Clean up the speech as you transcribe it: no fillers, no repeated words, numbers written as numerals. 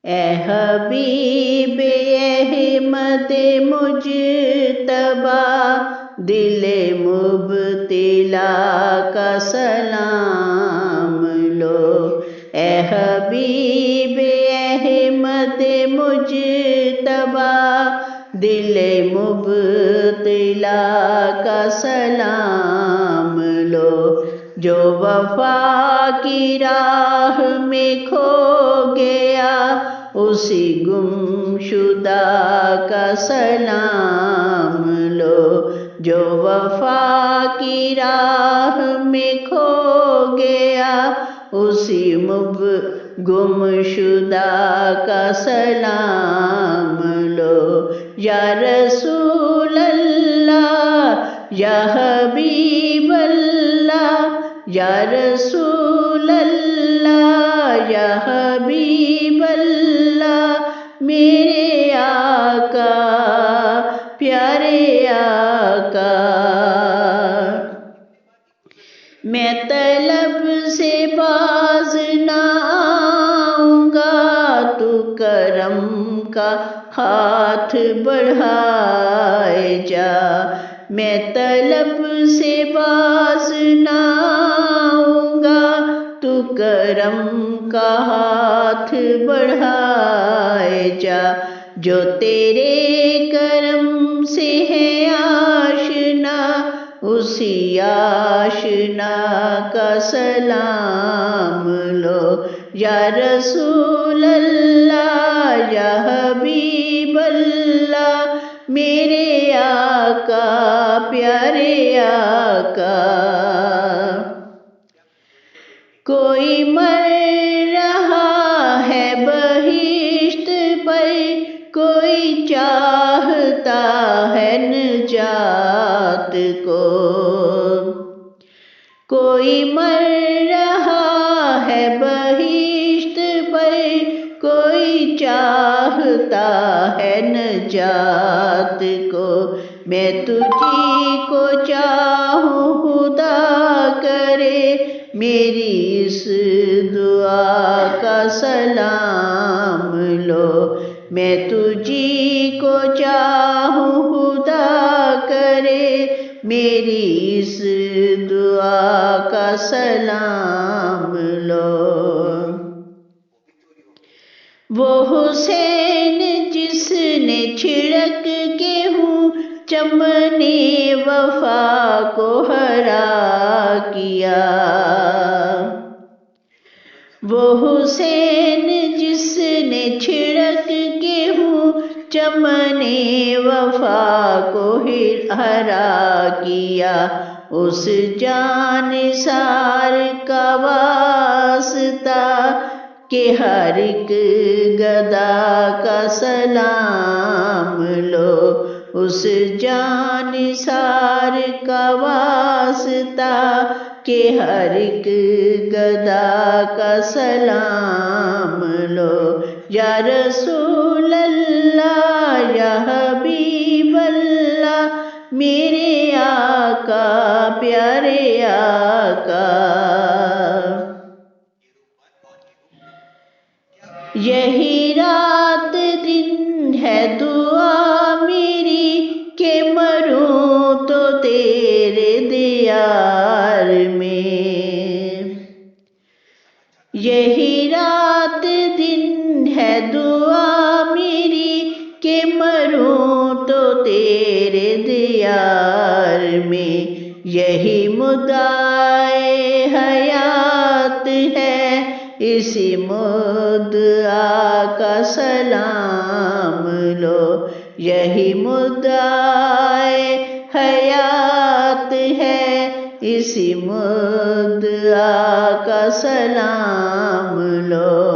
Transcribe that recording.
اے حبیب احمد مجتبی دل مبتلا کا سلام لو۔ اے حبیب احمد مجتبی دل مبتلا کا سلام لو۔ جو وفا کی راہ میں کھو گیا اسی گمشدہ کا سلام لو۔ جو وفا کی راہ میں کھو گیا اسی گمشدہ کا سلام لو۔ یا رسول اللہ یا حبیب اللہ، یا رسول اللہ یا حبیب اللہ، میرے آقا پیارے آقا۔ میں طلب سے باز نہ آؤں گا، تو کرم کا ہاتھ بڑھائے جا۔ میں طلب سے باز نہ آؤں گا، تو کرم کا ہاتھ بڑھائے جا۔ جو تیرے کرم سے ہے آشنا اسی آشنا کا سلام لو۔ یا رسول اللہ یا حبیب اللہ، میرے آقا پیارے آقا۔ کوئی مر رہا ہے بہشت پر، کوئی چاہتا ہے نجات کو۔ کوئی مر رہا ہے بہشت پر، کوئی چاہتا ہے نجات کو۔ میں تجھی کو چاہوں خدا کرے میری اس دعا کا سلام لو۔ میں تجھی کو چاہوں خدا کرے میری اس دعا کا سلام لو۔ وہ حسین جس نے چھڑک کے ہوں چمن وفا کو ہرا کیا۔ وہ حسین جس نے چھڑک کے ہوں چمن وفا کو ہرا کیا۔ اس جانثار کا واسطہ کہ ہر ایک گدا کا سلام لو۔ اس جانثار کا واسطہ کہ ہر ایک گدا کا سلام لو۔ یا رسول اللہ یا حبیب اللہ، میرے آقا پیارے آقا۔ یہی رات دن ہے دعا میری کہ مروں تو تیرے دیار میں۔ یہی رات دن ہے دعا میری کہ مروں تو تیرے دیار میں۔ یہی مدعائے حیات ہے اسی مدعا کا سلام لو۔ یہی مدعائے حیات ہے اسی مدعا کا سلام لو۔